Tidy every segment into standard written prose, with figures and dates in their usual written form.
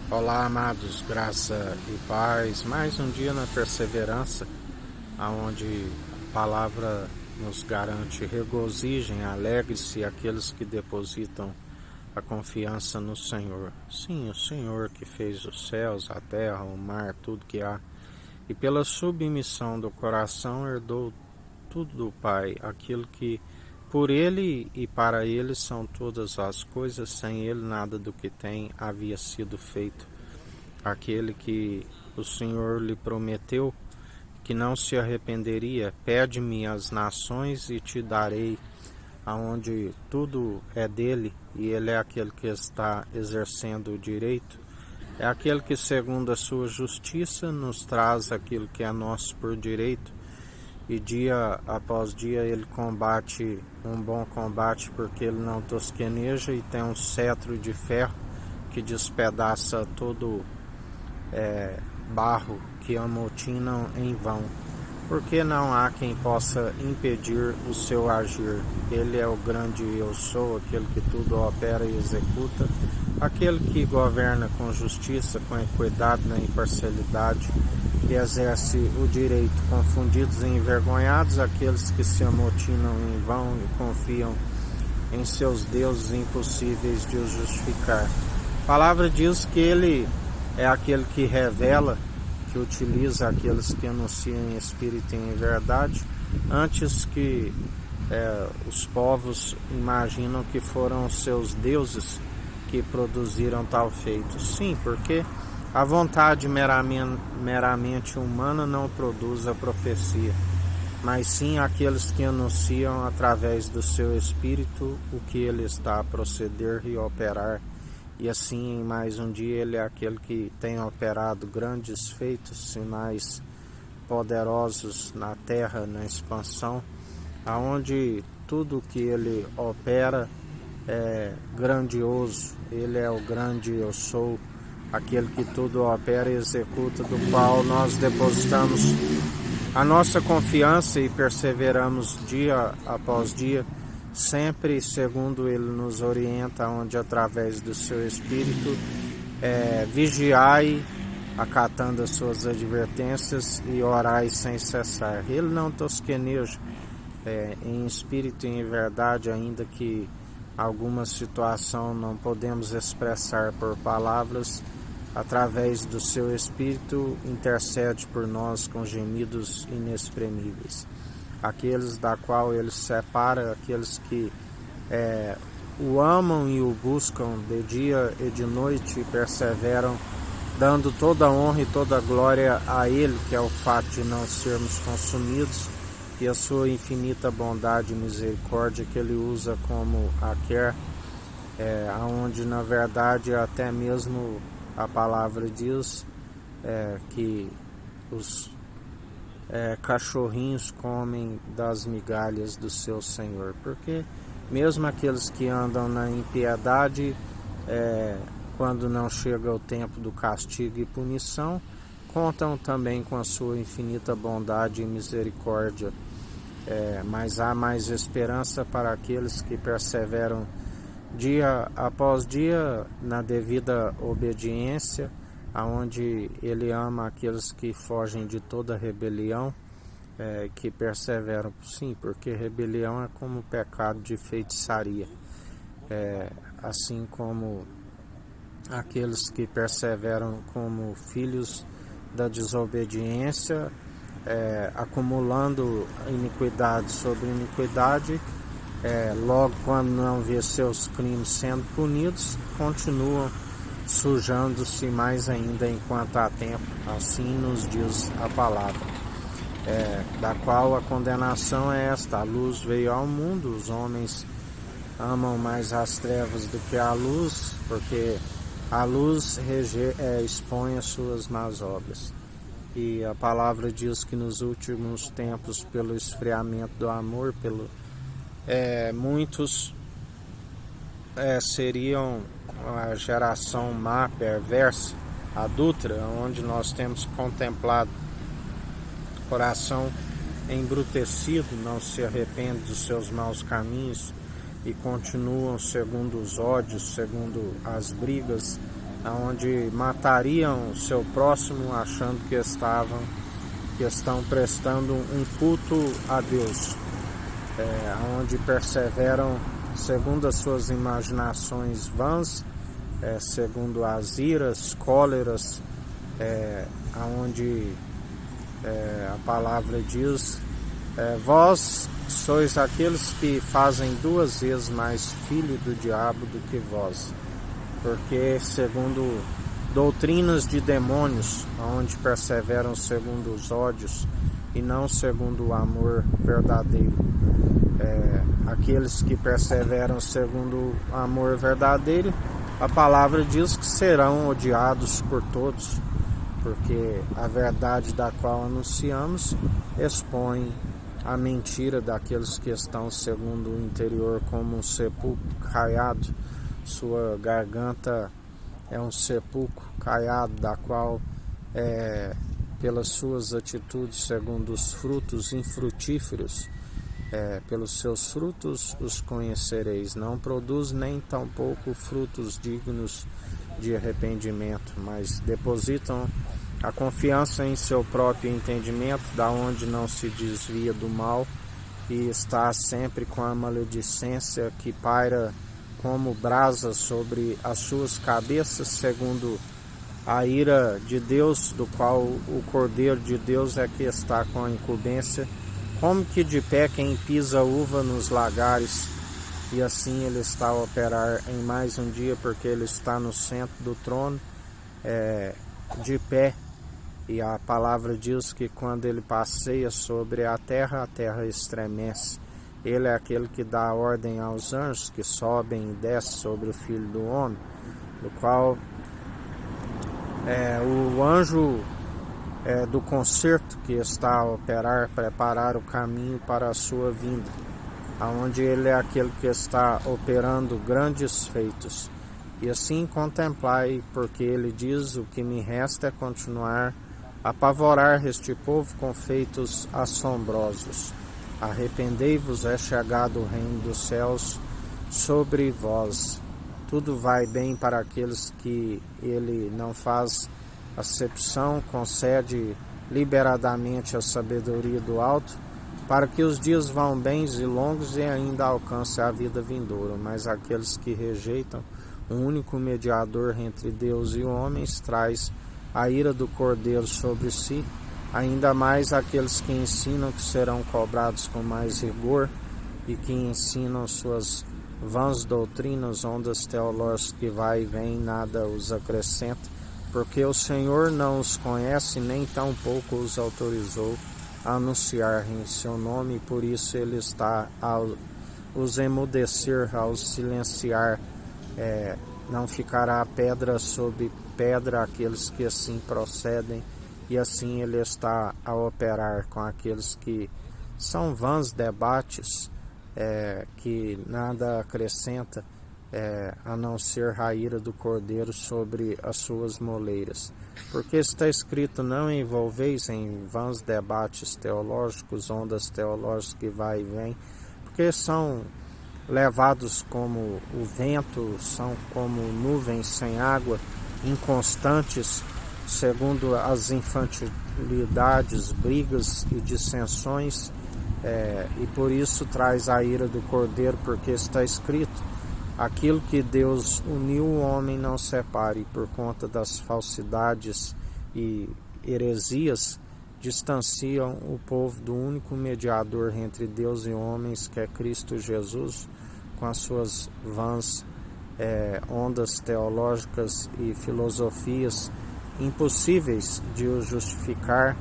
Olá, amados, graça e paz. Mais um dia na perseverança, aonde a palavra nos garante regozijem, alegre-se aqueles que depositam a confiança no Senhor. Sim, o Senhor que fez os céus, a terra, o mar, tudo que há, e pela submissão do coração herdou tudo do Pai, aquilo que por ele e para ele são todas as coisas, sem ele nada do que tem havia sido feito. Aquele que o Senhor lhe prometeu que não se arrependeria, pede-me as nações e te darei, aonde tudo é dele e ele é aquele que está exercendo o direito. É aquele que, segundo a sua justiça, nos traz aquilo que é nosso por direito, e dia após dia ele combate um bom combate, porque ele não tosqueneja e tem um cetro de ferro que despedaça todo barro que amotinam em vão, porque não há quem possa impedir o seu agir. Ele é o grande eu sou, aquele que tudo opera e executa, aquele que governa com justiça, com equidade, na imparcialidade, e exerce o direito. Confundidos e envergonhados aqueles que se amotinam em vão e confiam em seus deuses impossíveis de os justificar. A palavra diz que ele é aquele que revela, que utiliza aqueles que anunciam em espírito e em verdade, antes que os povos imaginam que foram os seus deuses que produziram tal feito. Sim, porque a vontade meramente humana não produz a profecia, mas sim aqueles que anunciam através do seu espírito o que ele está a proceder e operar. E assim, em mais um dia, ele é aquele que tem operado grandes feitos, sinais poderosos na terra, na expansão, aonde tudo que ele opera é grandioso. Ele é o grande eu sou, aquele que tudo opera e executa, do qual nós depositamos a nossa confiança e perseveramos dia após dia, sempre segundo ele nos orienta, onde através do seu Espírito vigiai, acatando as suas advertências, e orai sem cessar. Ele não tosqueneja, em espírito e em verdade, ainda que alguma situação não podemos expressar por palavras, através do seu Espírito intercede por nós com gemidos inexprimíveis. Aqueles da qual ele separa, aqueles que o amam e o buscam de dia e de noite, e perseveram, dando toda a honra e toda a glória a ele, que é o fato de não sermos consumidos, e a sua infinita bondade e misericórdia que ele usa como a quer, onde na verdade até mesmo a palavra diz que os cachorrinhos comem das migalhas do seu Senhor, porque mesmo aqueles que andam na impiedade, quando não chega o tempo do castigo e punição, contam também com a sua infinita bondade e misericórdia. Mas há mais esperança para aqueles que perseveram dia após dia na devida obediência, aonde ele ama aqueles que fogem de toda rebelião, que perseveram. Sim, porque rebelião é como pecado de feitiçaria, assim como aqueles que perseveram como filhos da desobediência, acumulando iniquidade sobre iniquidade, logo quando não vê seus crimes sendo punidos, continuam sujando-se mais ainda enquanto há tempo. Assim nos diz a palavra, da qual a condenação é esta: a luz veio ao mundo, os homens amam mais as trevas do que a luz, porque a luz expõe as suas más obras. E a palavra diz que nos últimos tempos, pelo esfriamento do amor, muitos seriam a geração má, perversa, adúltera, onde nós temos contemplado coração embrutecido, não se arrepende dos seus maus caminhos e continuam segundo os ódios, segundo as brigas, onde matariam o seu próximo achando que estão prestando um culto a Deus, onde perseveram segundo as suas imaginações vãs, segundo as iras, cóleras, onde a palavra diz: vós sois aqueles que fazem 2 vezes mais filho do diabo do que vós, porque segundo doutrinas de demônios, onde perseveram segundo os ódios e não segundo o amor verdadeiro. Aqueles que perseveram segundo o amor verdadeiro, a palavra diz que serão odiados por todos, porque a verdade da qual anunciamos expõe a mentira daqueles que estão segundo o interior como um sepulcro caiado. Sua garganta é um sepulcro caiado, da qual, pelas suas atitudes, segundo os frutos infrutíferos, pelos seus frutos os conhecereis. Não produz nem tampouco frutos dignos de arrependimento, mas depositam a confiança em seu próprio entendimento, da onde não se desvia do mal, e está sempre com a maledicência que paira como brasa sobre as suas cabeças, segundo a ira de Deus, do qual o Cordeiro de Deus é que está com a incumbência, como que de pé quem pisa uva nos lagares, e assim ele está a operar em mais um dia, porque ele está no centro do trono, de pé, e a palavra diz que quando ele passeia sobre a terra estremece. Ele é aquele que dá ordem aos anjos que sobem e descem sobre o Filho do Homem, do qual o anjo do concerto que está a operar, preparar o caminho para a sua vinda, aonde ele é aquele que está operando grandes feitos. E assim contemplai, porque ele diz: o que me resta é continuar a apavorar este povo com feitos assombrosos. Arrependei-vos, é chegado o reino dos céus sobre vós. Tudo vai bem para aqueles que ele não faz acepção, concede liberadamente a sabedoria do alto, para que os dias vão bens e longos e ainda alcance a vida vindoura. Mas aqueles que rejeitam o único mediador entre Deus e homens traz a ira do Cordeiro sobre si. Ainda mais aqueles que ensinam que serão cobrados com mais rigor e que ensinam suas vãs doutrinas, ondas teológicas que vai e vem, nada os acrescenta, porque o Senhor não os conhece, nem tampouco os autorizou a anunciar em seu nome, e por isso ele está a os emudecer, ao silenciar. Não ficará pedra sobre pedra aqueles que assim procedem, e assim ele está a operar com aqueles que são vãs debates, que nada acrescenta, a não ser a ira do Cordeiro sobre as suas moleiras. Porque está escrito: não envolveis em vãs debates teológicos, ondas teológicas que vai e vem, porque são levados como o vento, são como nuvens sem água, inconstantes, segundo as infantilidades, brigas e dissensões, e por isso traz a ira do Cordeiro, porque está escrito: aquilo que Deus uniu, o homem não separe. E por conta das falsidades e heresias, distanciam o povo do único mediador entre Deus e homens, que é Cristo Jesus, com as suas vãs ondas teológicas e filosofias impossíveis de o justificar,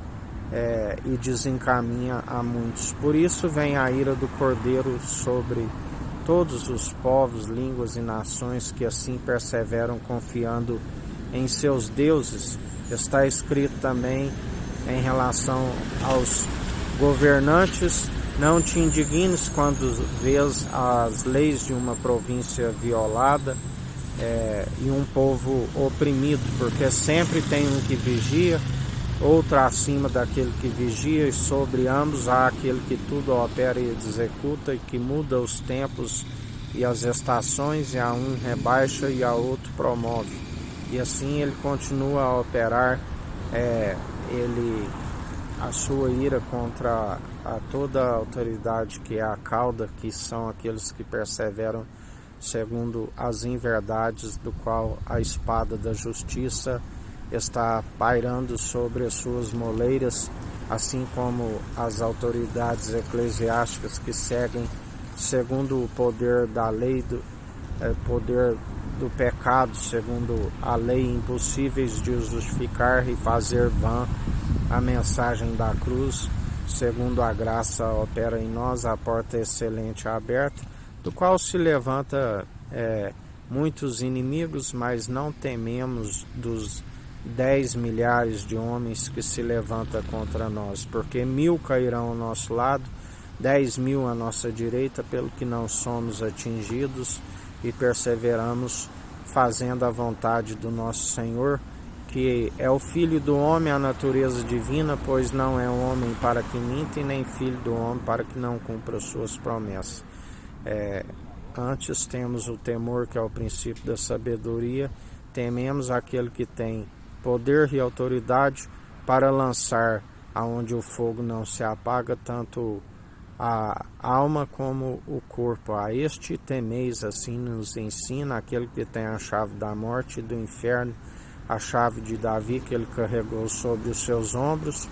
e desencaminha a muitos. Por isso vem a ira do Cordeiro sobre todos os povos, línguas e nações que assim perseveram confiando em seus deuses. Está escrito também em relação aos governantes: não te indignes quando vês as leis de uma província violada, e um povo oprimido, porque sempre tem um que vigia, outro acima daquele que vigia, e sobre ambos há aquele que tudo opera e executa, e que muda os tempos e as estações, e a um rebaixa e a outro promove. e assim ele continua a operar a sua ira contra toda a autoridade que é a cauda, que são aqueles que perseveram segundo as inverdades, do qual a espada da justiça está pairando sobre as suas moleiras, assim como as autoridades eclesiásticas que seguem segundo o poder da lei, poder do pecado, segundo a lei, impossíveis de justificar e fazer vã a mensagem da cruz. Segundo a graça opera em nós a porta excelente aberta, do qual se levanta muitos inimigos, mas não tememos dos 10 milhares de homens que se levanta contra nós, porque 1000 cairão ao nosso lado, 10.000 à nossa direita, pelo que não somos atingidos e perseveramos fazendo a vontade do nosso Senhor, que é o Filho do homem, a natureza divina, pois não é um homem para que minta, e nem filho do homem para que não cumpra suas promessas. Antes temos o temor, que é o princípio da sabedoria, tememos aquele que tem poder e autoridade para lançar aonde o fogo não se apaga, tanto a alma como o corpo. A este temeis, assim nos ensina aquele que tem a chave da morte e do inferno, a chave de Davi, que ele carregou sobre os seus ombros,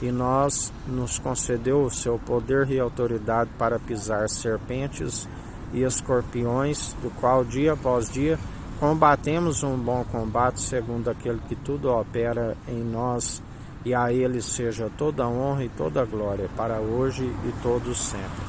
e nos concedeu o seu poder e autoridade para pisar serpentes e escorpiões, do qual dia após dia combatemos um bom combate, segundo aquele que tudo opera em nós, e a ele seja toda a honra e toda a glória, para hoje e todos sempre.